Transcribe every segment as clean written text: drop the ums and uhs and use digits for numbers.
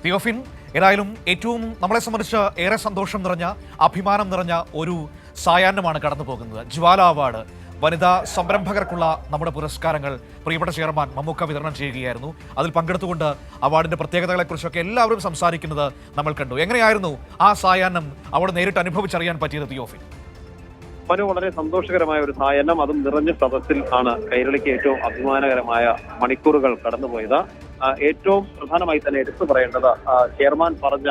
തിയോഫിൻ, ഏതായാലും ഏറ്റവും നമ്മളെ സംബന്ധിച്ച് ഏറെ സന്തോഷം നിറഞ്ഞ, അഭിമാനം നിറഞ്ഞ ഒരു സായാഹ്നമാണ് കടന്നു പോകുന്നത്. ജ്വാല അവാർഡ് വനിതാ സംരംഭകർക്കുള്ള നമ്മുടെ പുരസ്കാരങ്ങൾ പ്രിയപ്പെട്ട ചെയർമാൻ മമ്മൂക്ക വിതരണം ചെയ്യുകയായിരുന്നു. അതിൽ പങ്കെടുത്തുകൊണ്ട് അവാർഡിന്റെ പ്രത്യേകതകളെക്കുറിച്ചൊക്കെ എല്ലാവരും സംസാരിക്കുന്നത് നമ്മൾ കണ്ടു. എങ്ങനെയായിരുന്നു ആ സായാഹ്നം അവിടെ നേരിട്ട് അനുഭവിച്ചറിയാൻ പറ്റിയത് തിയോഫിൻ? വളരെ സന്തോഷകരമായ ഒരു സായാഹ്നം, അതും നിറഞ്ഞ സദസ്സിൽ ആണ് കൈരളിക്ക് ഏറ്റവും അഭിമാനകരമായ മണിക്കൂറുകൾ കടന്നുപോയത്. ഏറ്റവും പ്രധാനമായി തന്നെ എടുത്തു പറയേണ്ടത് ചെയർമാൻ പറഞ്ഞ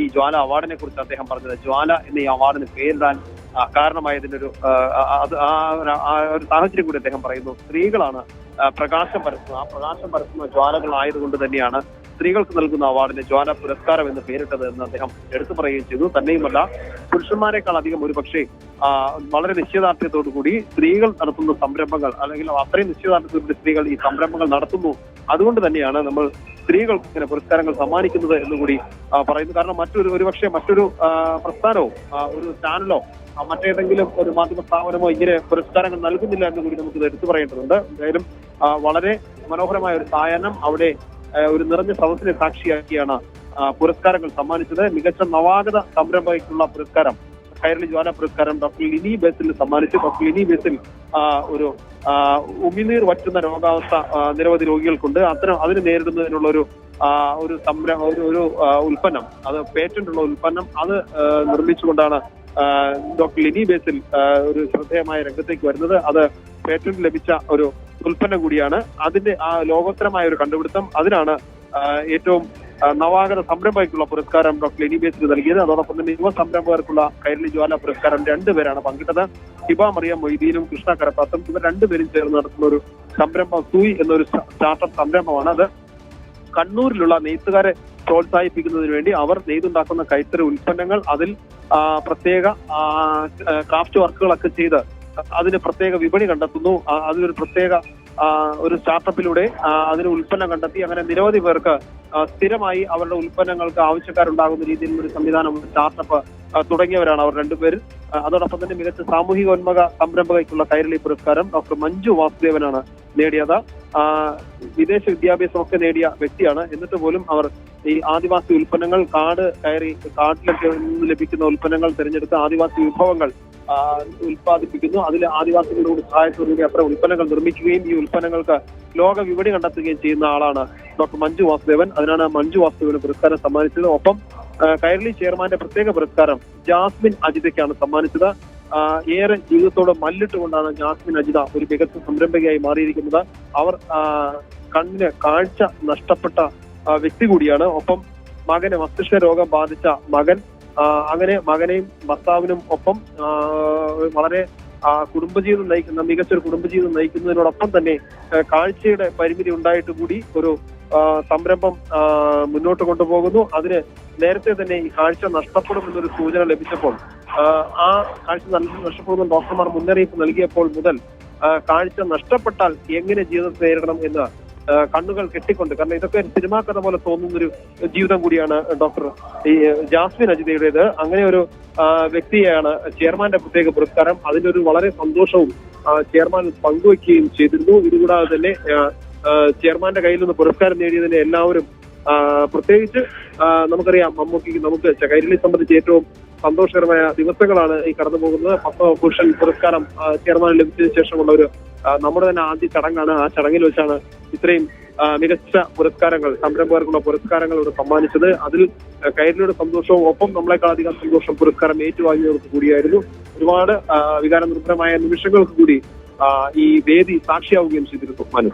ഈ ജ്വാല അവാർഡിനെ കുറിച്ച് അദ്ദേഹം പറഞ്ഞത്, ജ്വാല എന്ന ഈ അവാർഡിന് പേരിടാൻ കാരണമായതിനൊരു ഒരു സാഹചര്യം കൂടി അദ്ദേഹം പറയുന്നു. സ്ത്രീകളാണ് പ്രകാശം പരത്തുന്നത്. ആ പ്രകാശം പരത്തുന്ന ജ്വാലകളായതുകൊണ്ട് തന്നെയാണ് സ്ത്രീകൾക്ക് നൽകുന്ന അവാർഡിന് ജ്വാല പുരസ്കാരം എന്ന് പേരിട്ടത് എന്ന് അദ്ദേഹം എടുത്തു പറയുകയും ചെയ്തു. തന്നെയുമല്ല, പുരുഷന്മാരെക്കാൾ അധികം ഒരുപക്ഷെ വളരെ നിശ്ചയദാർഢ്യത്തോടു കൂടി സ്ത്രീകൾ നടത്തുന്ന സംരംഭങ്ങൾ, അല്ലെങ്കിൽ അത്രയും നിശ്ചയദാർഢ്യത്തോടുകൂടി സ്ത്രീകൾ ഈ സംരംഭങ്ങൾ നടത്തുന്നു. അതുകൊണ്ട് തന്നെയാണ് നമ്മൾ സ്ത്രീകൾക്ക് ഇങ്ങനെ പുരസ്കാരങ്ങൾ സമ്മാനിക്കുന്നത് എന്നുകൂടി പറയുന്നു. കാരണം ഒരുപക്ഷെ മറ്റൊരു പ്രസ്ഥാനവും ഒരു ചാനലോ മറ്റേതെങ്കിലും ഒരു മാധ്യമ സ്ഥാപനമോ ഇങ്ങനെ പുരസ്കാരങ്ങൾ നൽകുന്നില്ല എന്ന് കൂടി നമുക്ക് എടുത്തു പറയേണ്ടതുണ്ട്. എന്തായാലും വളരെ മനോഹരമായ ഒരു സായാഹ്നം, അവിടെ ഒരു നിറഞ്ഞ സദസ്സിനെ സാക്ഷിയാക്കിയാണ് പുരസ്കാരങ്ങൾ സമ്മാനിച്ചത്. മികച്ച നവാഗത സംരംഭകർക്കുള്ള പുരസ്കാരം, കൈരളി ജ്വാല പുരസ്കാരം ഡോക്ടർ ലിനി ബേസിൽ സമ്മാനിച്ചു. ഡോക്ടർ ലിനി ബേസിൽ ഒരു ഉമിനീർ വറ്റുന്ന രോഗാവസ്ഥ നിരവധി രോഗികൾക്കുണ്ട്. അതിന് നേരിടുന്നതിനുള്ള ഒരു ഉൽപ്പന്നം, അത് പേറ്റന്റ് ഉള്ള ഉൽപ്പന്നം, അത് നിർമ്മിച്ചുകൊണ്ടാണ് ഡോക്ടർ ലിനി ബേസിൽ ഒരു ശ്രദ്ധേയമായ രംഗത്തേക്ക് വരുന്നത്. അത് പേറ്റന്റ് ലഭിച്ച ഒരു ഉൽപ്പന്നം കൂടിയാണ്. അതിന്റെ ലോകോത്തരമായ ഒരു കണ്ടുപിടുത്തം, അതിനാണ് ഏറ്റവും നവാഗത സംരംഭകർക്കുള്ള പുരസ്കാരം ഡോക്ടർ ലിനി ബേസിൽ നൽകിയത്. അതോടൊപ്പം തന്നെ യുവ സംരംഭകർക്കുള്ള കൈരളി ജ്വാല പുരസ്കാരം രണ്ടുപേരാണ് പങ്കിട്ടത്. ഹിബ മറിയം മൊയ്തീനും കൃഷ്ണ കരപ്പാത്തും. ഇവർ രണ്ടുപേരും ചേർന്ന് നടത്തുന്ന ഒരു സംരംഭം സൂയി എന്നൊരു സ്റ്റാർട്ടപ്പ് സംരംഭമാണ്. അത് കണ്ണൂരിലുള്ള നെയ്ത്തുകാരെ പ്രോത്സാഹിപ്പിക്കുന്നതിന് വേണ്ടി അവർ നെയ്തുണ്ടാക്കുന്ന കൈത്തറി ഉൽപ്പന്നങ്ങൾ, അതിൽ പ്രത്യേക ക്രാഫ്റ്റ് വർക്കുകളൊക്കെ ചെയ്ത് അതിന് പ്രത്യേക വിപണി കണ്ടെത്തുന്നു. അതിലൊരു പ്രത്യേക ഒരു സ്റ്റാർട്ടപ്പിലൂടെ അതിന് ഉൽപ്പന്നം കണ്ടെത്തി അങ്ങനെ നിരവധി പേർക്ക് സ്ഥിരമായി അവരുടെ ഉൽപ്പന്നങ്ങൾക്ക് ആവശ്യക്കാരുണ്ടാകുന്ന രീതിയിലുള്ള ഒരു സംവിധാനം, സ്റ്റാർട്ടപ്പ് തുടങ്ങിയവരാണ് അവർ രണ്ടുപേരും. അതോടൊപ്പം തന്നെ മികച്ച സാമൂഹികോന്മുഖ സംരംഭകർക്കുള്ള കൈരളി പുരസ്കാരം ഡോക്ടർ മഞ്ജു വാസുദേവനാണ് നേടിയത്. വിദേശ വിദ്യാഭ്യാസമൊക്കെ നേടിയ വ്യക്തിയാണ്. എന്നിട്ട് പോലും അവർ ഈ ആദിവാസി ഉൽപ്പന്നങ്ങൾ, കാട്ടിലൊക്കെ നിന്ന് ലഭിക്കുന്ന ഉൽപ്പന്നങ്ങൾ തിരഞ്ഞെടുത്ത് ആദിവാസി വിഭവങ്ങൾ ഉൽപ്പാദിപ്പിക്കുന്നു. അതിൽ ആദിവാസികളുടെ സഹായത്തോടുകൂടി അത്തരം ഉൽപ്പന്നങ്ങൾ നിർമ്മിക്കുകയും ഈ ഉൽപ്പന്നങ്ങൾക്ക് ലോക വിപണി കണ്ടെത്തുകയും ചെയ്യുന്ന ആളാണ് ഡോക്ടർ മഞ്ജു വാസുദേവൻ. അതിനാണ് മഞ്ജു വാസുദേവന് പുരസ്കാരം സമ്മാനിച്ചത്. ഒപ്പം കൈരളി ചെയർമാന്റെ പ്രത്യേക പുരസ്കാരം ജാസ്മിൻ അജിതയ്ക്കാണ് സമ്മാനിച്ചത്. ഏറെ ജീവിതത്തോട് മല്ലിട്ടുകൊണ്ടാണ് ജാസ്മിൻ അജിത ഒരു മികച്ച സംരംഭകയായി മാറിയിരിക്കുന്നത്. അവർ കണ്ണിന് കാഴ്ച നഷ്ടപ്പെട്ട വ്യക്തി കൂടിയാണ്. ഒപ്പം മകന് മസ്തിഷ്ക രോഗം ബാധിച്ച അങ്ങനെ മകനെയും ഭർത്താവിനും ഒപ്പം വളരെ കുടുംബജീവിതം നയിക്കുന്ന, മികച്ചൊരു കുടുംബജീവിതം നയിക്കുന്നതിനോടൊപ്പം തന്നെ കാഴ്ചയുടെ പരിമിതി ഉണ്ടായിട്ട് കൂടി ഒരു സംരംഭം മുന്നോട്ട് കൊണ്ടുപോകുന്നു. അതിന് നേരത്തെ തന്നെ ഈ കാഴ്ച നഷ്ടപ്പെടുമെന്നൊരു സൂചന ലഭിച്ചപ്പോൾ, ആ കാഴ്ച നഷ്ടപ്പെടുന്ന ഡോക്ടർമാർ മുന്നറിയിപ്പ് നൽകിയപ്പോൾ മുതൽ കാഴ്ച നഷ്ടപ്പെട്ടാൽ എങ്ങനെ ജീവിതത്തെ നേരിടണം എന്ന് കണ്ണുകൾ കെട്ടിക്കൊണ്ട്, കാരണം ഇതൊക്കെ സിനിമാ കഥ പോലെ തോന്നുന്നൊരു ജീവിതം കൂടിയാണ് ഡോക്ടർ ജാസ്മിൻ അജിതയുടേത്. അങ്ങനെ ഒരു വ്യക്തിയെയാണ് ചെയർമാന്റെ പ്രത്യേക പുരസ്കാരം. അതിന്റെ ഒരു വളരെ സന്തോഷവും ചെയർമാൻ പങ്കുവയ്ക്കുകയും ചെയ്തിരുന്നു. ഇതുകൂടാതെ തന്നെ ചെയർമാന്റെ കയ്യിൽ നിന്ന് പുരസ്കാരം നേടിയതിനെ എല്ലാവരും, പ്രത്യേകിച്ച് നമുക്കറിയാം നമുക്ക് കൈരളി സംബന്ധിച്ച് ഏറ്റവും സന്തോഷകരമായ ദിവസങ്ങളാണ് ഈ കടന്നു പോകുന്നത്. പത്മഭൂഷൺ പുരസ്കാരം ചെയർമാൻ ലഭിച്ചതിന് ശേഷമുള്ള ഒരു നമ്മുടെ തന്നെ ആദ്യ ചടങ്ങാണ്. ആ ചടങ്ങിൽ വെച്ചാണ് ഇത്രയും മികച്ച പുരസ്കാരങ്ങൾ, സംരംഭകർക്കുള്ള പുരസ്കാരങ്ങൾ ഇവിടെ സമ്മാനിച്ചത്. അതിൽ കൈരളിയുടെ സന്തോഷവും ഒപ്പം നമ്മളെക്കാളധികം സന്തോഷം പുരസ്കാരം ഏറ്റുവാങ്ങിയവർക്ക് കൂടിയായിരുന്നു. ഒരുപാട് വികാര നിർഭരമായ നിമിഷങ്ങൾക്ക് കൂടി ഈ വേദി സാക്ഷിയാവുകയും ചെയ്തിരുന്നു. മനു.